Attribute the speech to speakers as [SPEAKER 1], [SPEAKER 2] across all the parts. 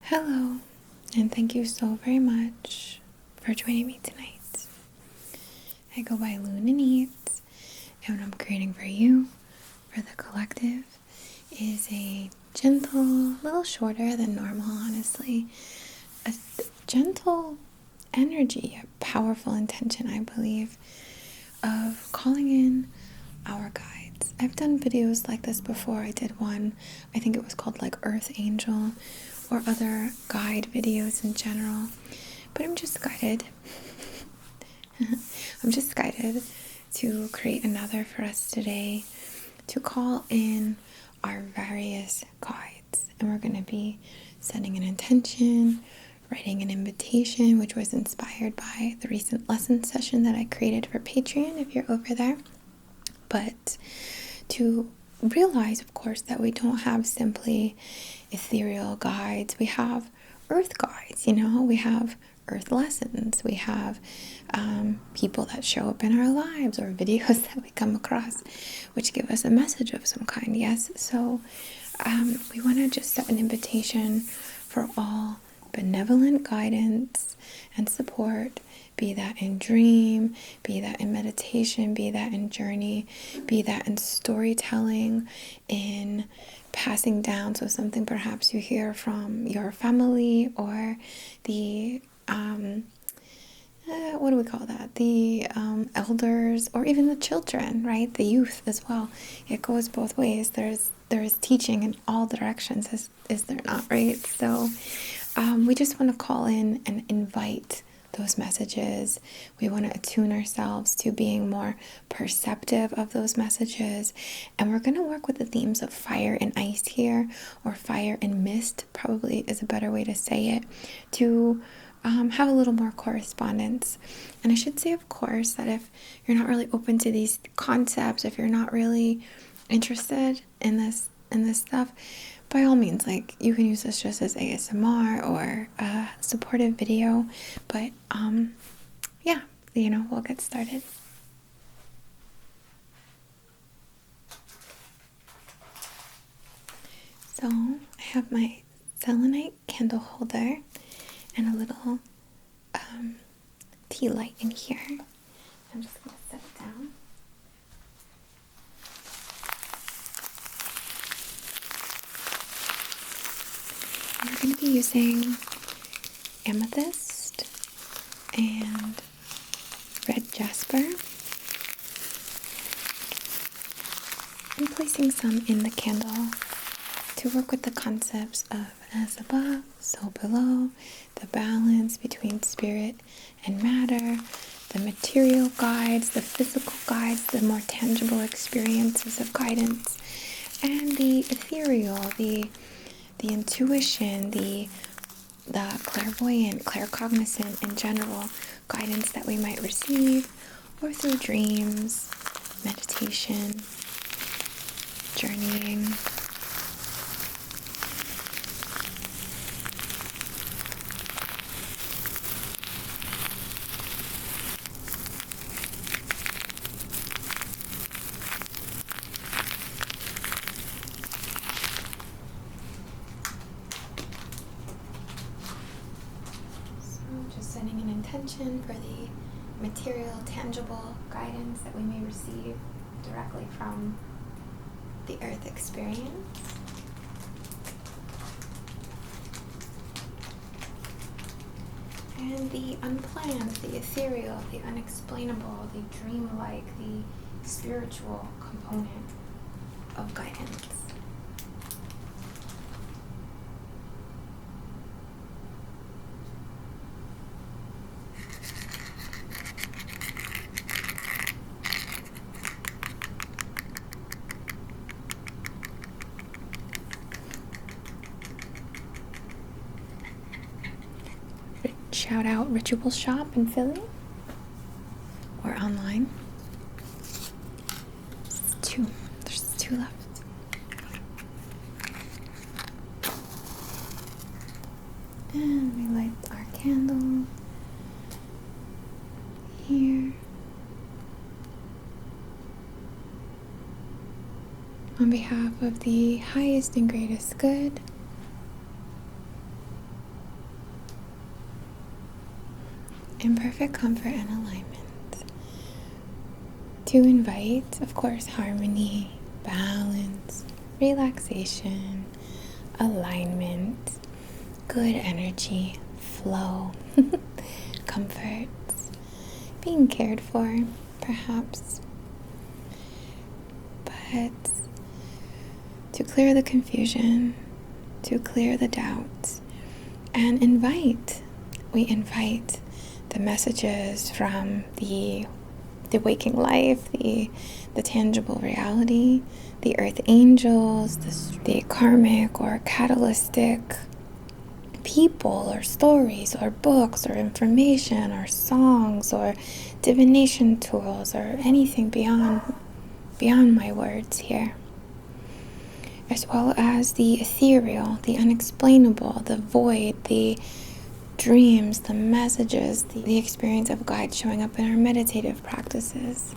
[SPEAKER 1] Hello, and thank you so very much for joining me tonight. I go by Lune, and what I'm creating for you, for the collective, is a gentle, little shorter than normal, honestly, a gentle energy, a powerful intention, I believe, of calling in our guides. I've done videos like this before. I did one, I think it was called like Earth Angel, or other guide videos in general, but I'm just guided. I'm just guided to create another for us today, to call in our various guides. And we're going to be setting an intention, writing an invitation, which was inspired by the recent lesson session that I created for Patreon, if you're over there. But to realize, of course, that we don't have simply ethereal guides. We have earth guides, we have earth lessons. We have people that show up in our lives, or videos that we come across which give us a message of some kind. Yes, so we want to just set an invitation for all benevolent guidance and support, be that in dream, be that in meditation, be that in journey, be that in storytelling, in passing down, so something perhaps you hear from your family, or the what do we call that? The elders, or even the children, right? The youth as well. It goes both ways. There is teaching in all directions, is there not, right? So we just want to call in and invite those messages. We want to attune ourselves to being more perceptive of those messages. And we're going to work with the themes of fire and ice here, or fire and mist, probably is a better way to say it, to have a little more correspondence. And I should say, of course, that if you're not really open to these concepts, if you're not really interested in this stuff, by all means, like, you can use this just as ASMR or a supportive video. But yeah, we'll get started. So I have my selenite candle holder and a little tea light in here. I'm just going to set it down. And we're going to be using amethyst and red jasper, and placing some in the candle to work with the concepts of as above, so below, the balance between spirit and matter, the material guides, the physical guides, the more tangible experiences of guidance, and the ethereal, the intuition, the clairvoyant, claircognizant, in general, guidance that we might receive, or through dreams, meditation, journeying. Setting an intention for the material, tangible guidance that we may receive directly from the earth experience. And the unplanned, the ethereal, the unexplainable, the dreamlike, the spiritual component of guidance. Shout out Ritual Shop in Philly, or online. There's two left. And we light our candle here. On behalf of the highest and greatest good, in perfect comfort and alignment, to invite, of course, harmony, balance, relaxation, alignment, good energy, flow, comfort, being cared for, perhaps. But to clear the confusion, to clear the doubts, and we invite the messages from the waking life, the tangible reality, the earth angels, the karmic or catalytic people or stories or books or information or songs or divination tools or anything beyond my words here, as well as the ethereal, the unexplainable, the void, the dreams, the messages, the experience of guides showing up in our meditative practices.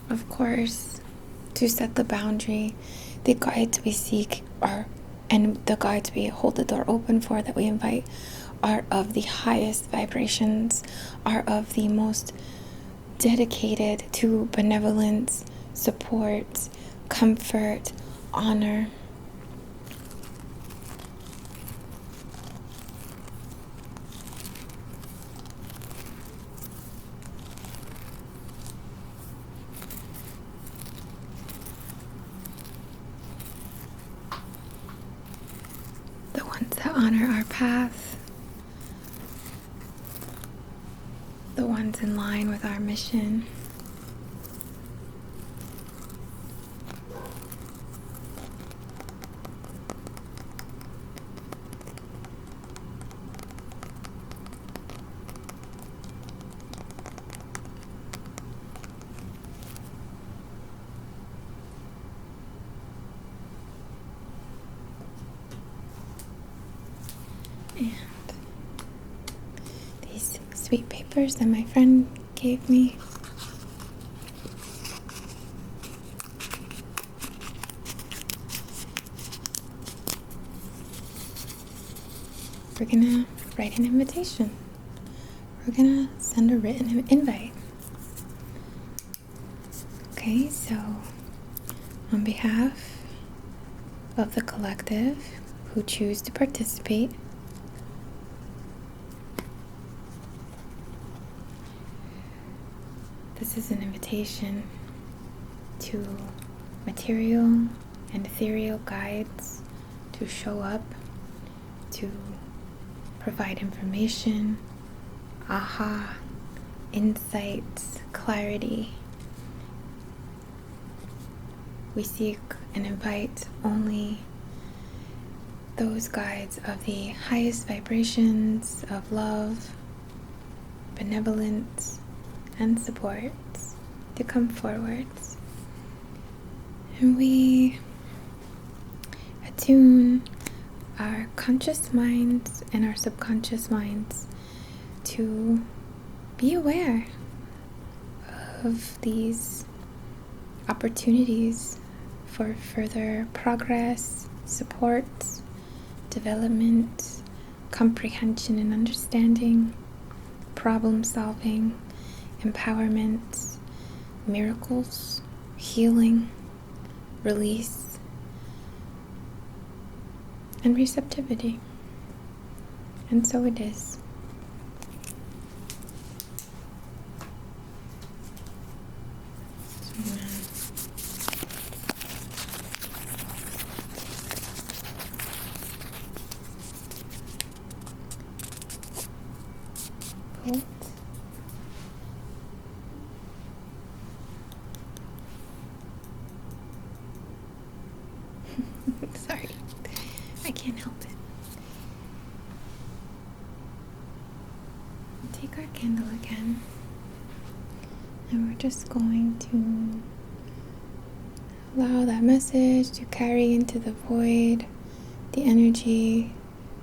[SPEAKER 1] Of course, to set the boundary, the guides we seek and the guides we hold the door open for, that we invite, are of the highest vibrations, are of the most dedicated to benevolence, support, comfort, honor. The ones that honor our path, the ones in line with our mission. And these sweet papers that my friend gave me. We're gonna write an invitation. We're gonna send a written invite. Okay, so on behalf of the collective who choose to participate, this is an invitation to material and ethereal guides to show up, to provide information, aha, insights, clarity. We seek and invite only those guides of the highest vibrations of love, benevolence, and support to come forwards. And we attune our conscious minds and our subconscious minds to be aware of these opportunities for further progress, support, development, comprehension and understanding, problem solving, empowerment, miracles, healing, release, and receptivity. And so it is. Cool. Sorry, I can't help it. Take our candle again, and we're just going to allow that message to carry into the void, the energy,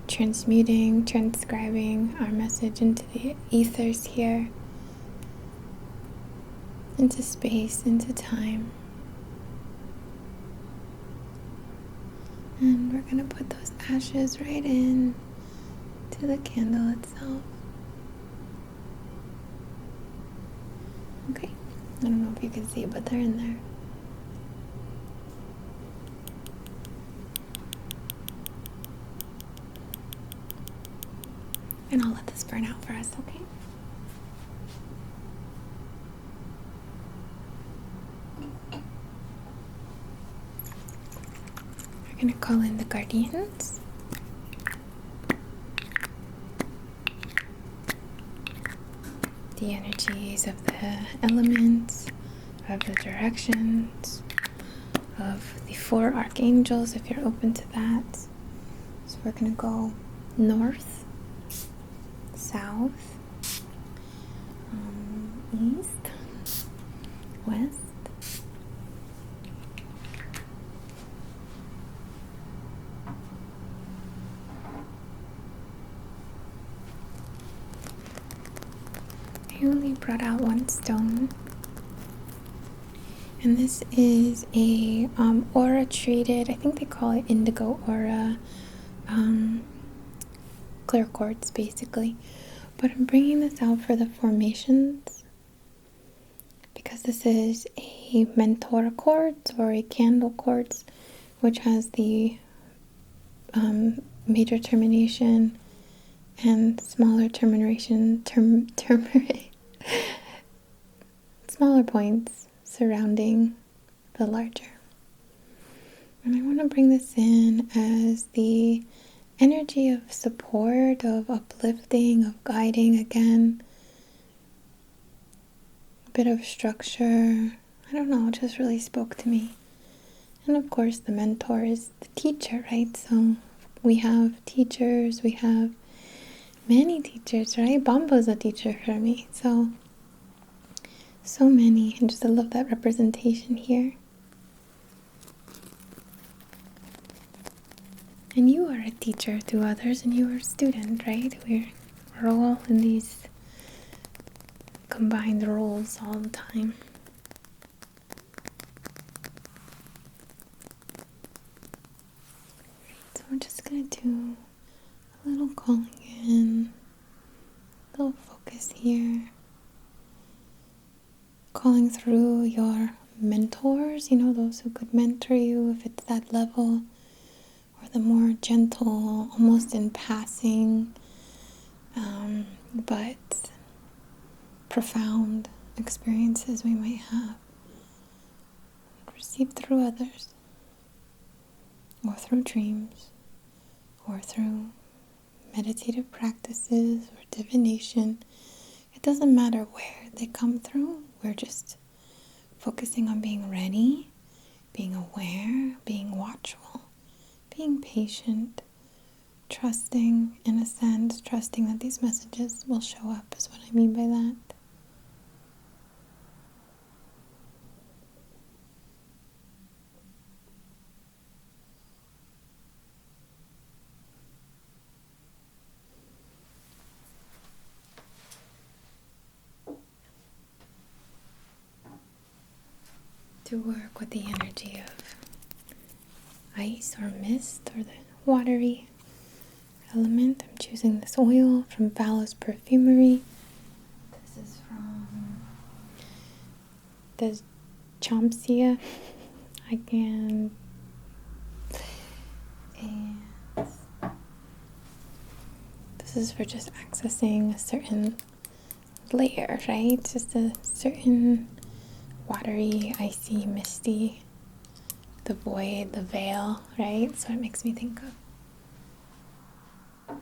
[SPEAKER 1] transmuting, transcribing our message into the ethers here, into space, into time. And we're going to put those ashes right in to the candle itself. Okay, I don't know if you can see, but they're in there. And I'll let this burn out for us, okay? We're going to call in the guardians. The energies of the elements, of the directions, of the 4 archangels, if you're open to that. So we're going to go north, south, east, west, I only brought out 1 stone, and this is a aura treated, I think they call it indigo aura, clear quartz basically, but I'm bringing this out for the formations because this is a mentor quartz or a candle quartz, which has the major termination and smaller termination smaller points surrounding the larger. And I want to bring this in as the energy of support, of uplifting, of guiding again. A bit of structure. I don't know, it just really spoke to me. And of course the mentor is the teacher, right? So we have teachers, we have many teachers, right? Bambo's a teacher for me. So many. And just I love that representation here. And you are a teacher to others, and you are a student, right? We're all in these combined roles all the time. So I'm just going to do a little calling in, a little focus here. Calling through your mentors, those who could mentor you if it's that level, or the more gentle, almost in passing, but profound experiences we might have received through others, or through dreams, or through meditative practices or divination. It doesn't matter where they come through. We're just focusing on being ready, being aware, being watchful, being patient, trusting, in a sense, trusting that these messages will show up is what I mean by that. To work with the energy of ice or mist or the watery element, I'm choosing this oil from Valos Perfumery. This is from the Champsia. And this is for just accessing a certain layer, right? Just a certain watery, icy, misty, the void, the veil, right? So it makes me think of our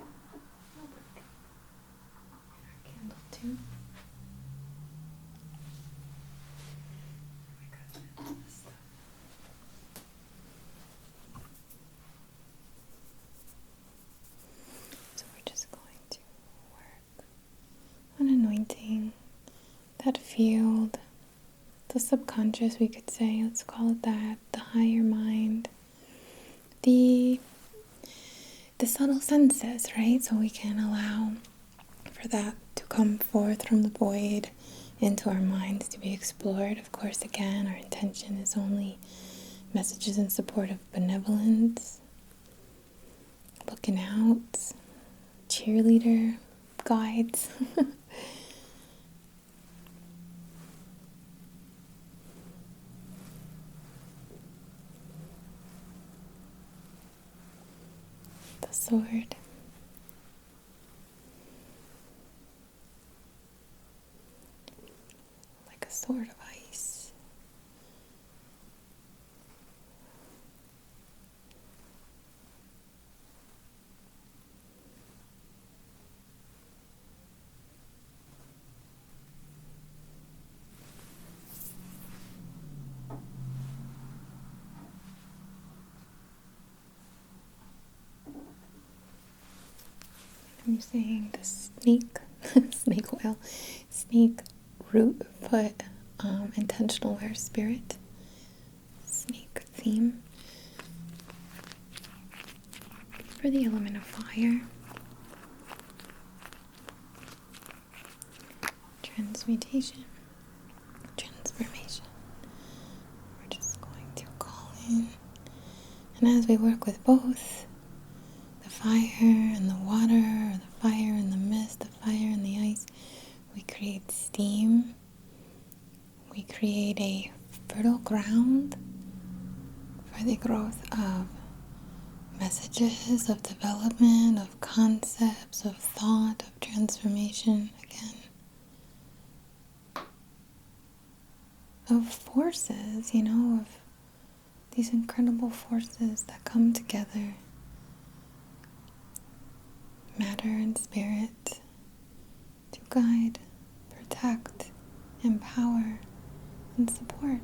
[SPEAKER 1] candle too. So we're just going to work on anointing that field, the subconscious, we could say, let's call it that, the higher mind, the subtle senses, right? So we can allow for that to come forth from the void into our minds to be explored. Of course, again, our intention is only messages in support of benevolence, looking out, cheerleader guides. The sword. Like a sword of ice. I'm using the snake, snake oil, snake root put intentional wear spirit, snake theme for the element of fire, transmutation, transformation. We're just going to call in, and as we work with both the fire and the water, or the fire and the mist, the fire and the ice, we create steam. We create a fertile ground for the growth of messages, of development, of concepts, of thought, of transformation, again, of forces, of these incredible forces that come together, matter and spirit, to guide, protect, empower, and support.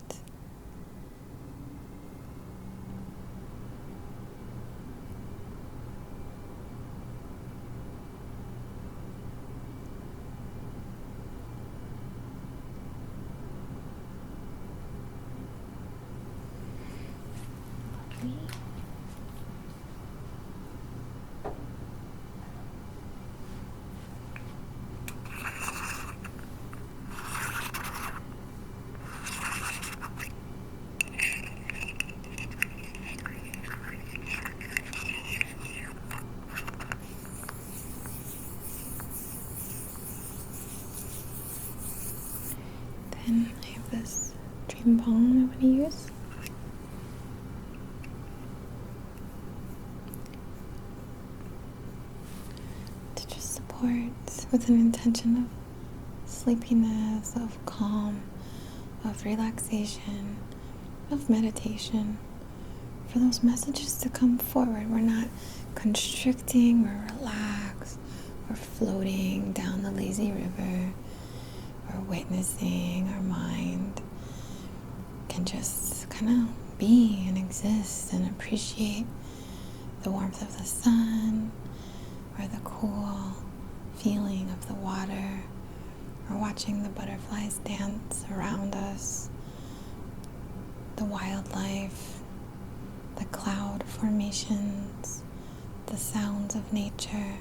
[SPEAKER 1] Then I have this dream balm I want to use. To just support with an intention of sleepiness, of calm, of relaxation, of meditation, for those messages to come forward. We're not constricting, we're relaxed, we're floating down the lazy river. We're witnessing our mind can just kind of be and exist and appreciate the warmth of the sun, or the cool feeling of the water, or watching the butterflies dance around us, the wildlife, the cloud formations, the sounds of nature,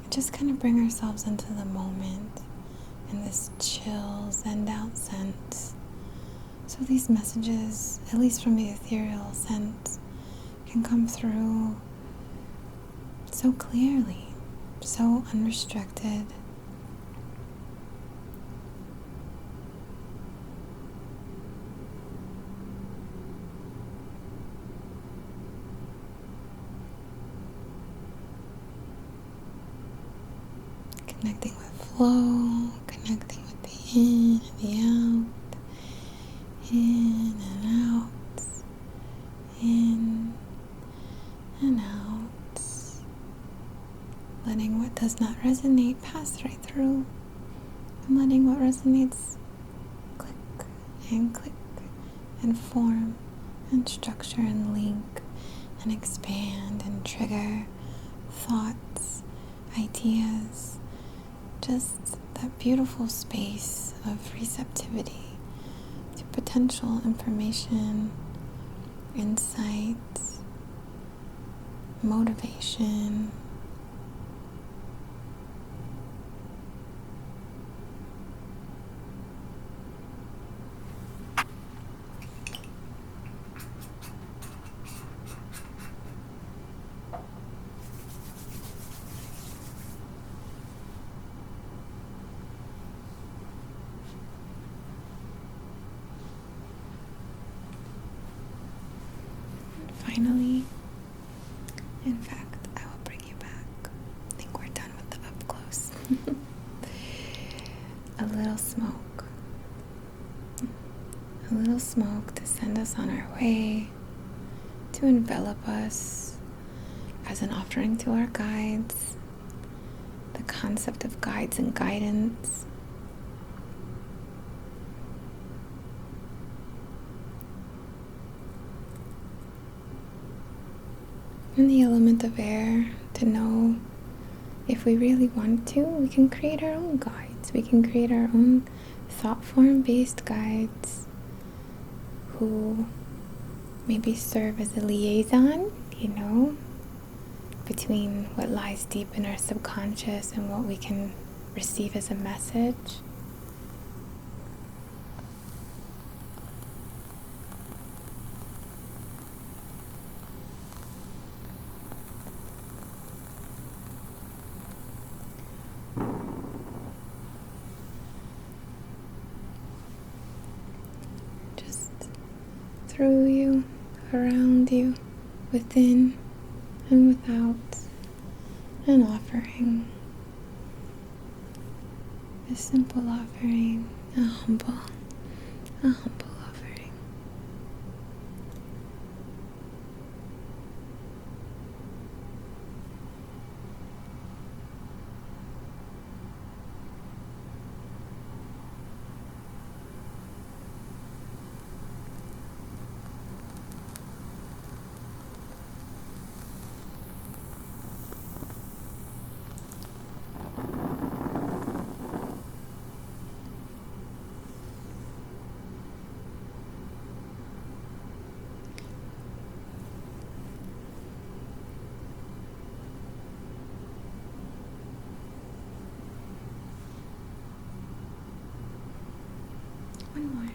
[SPEAKER 1] and just kind of bring ourselves into the moment in this chill, zen out sense. So these messages, at least from the ethereal sense, can come through so clearly, so unrestricted. Connecting with flow, connecting with the in and the out, in and out, in and out. Letting what does not resonate pass right through, and letting what resonates click and form and structure and link and expand and trigger thoughts, ideas, just that beautiful space of receptivity to potential information, insight, motivation. finally. In fact, I will bring you back. I think we're done with the up close. A little smoke. A little smoke to send us on our way, to envelop us as an offering to our guides. The concept of guides and guidance. And the element of air, to know if we really want to, we can create our own guides. We can create our own thought form based guides who maybe serve as a liaison, between what lies deep in our subconscious and what we can receive as a message. Just through you, around you, within and without, an offering, a simple offering, a humble offering. One more.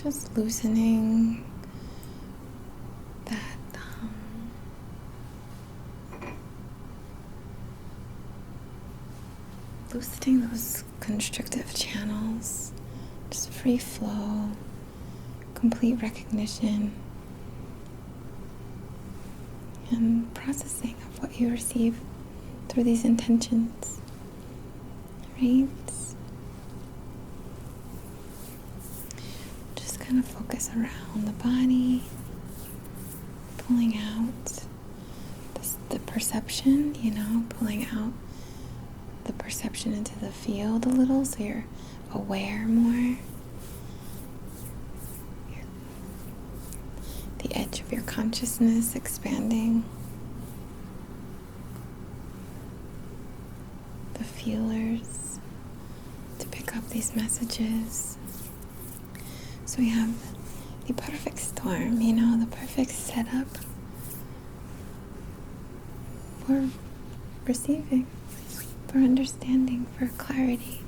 [SPEAKER 1] Just loosening that loosening those constrictive channels, just free flow, complete recognition, and processing of what you receive through these intentions, right? Kind of focus around the body, pulling out the perception, pulling out the perception into the field a little so you're aware more. The edge of your consciousness expanding. The feelers to pick up these messages. So we have the perfect storm, the perfect setup for receiving, for understanding, for clarity.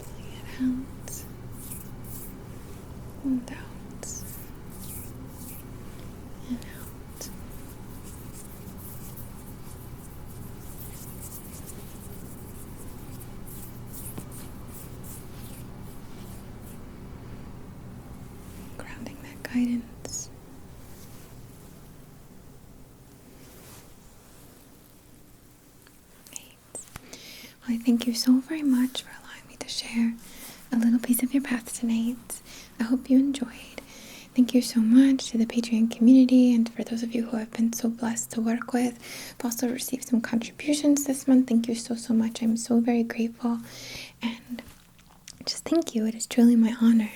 [SPEAKER 1] Pulling it out and out and out. Guidance. I thank you so very much for allowing me to share a little piece of your path tonight. I hope you enjoyed. Thank you so much to the Patreon community and for those of you who I've been so blessed to work with. I've also received some contributions this month. Thank you so, so much. I'm so very grateful. And just thank you. It is truly my honor.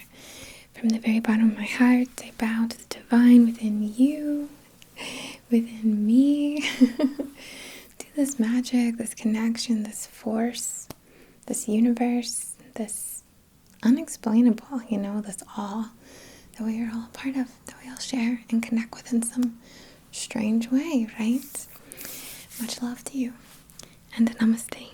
[SPEAKER 1] From the very bottom of my heart, I bow to the divine within you, within me, to this magic, this connection, this force, this universe, this unexplainable, this all that we are all a part of, that we all share and connect with in some strange way, right? Much love to you, and namaste.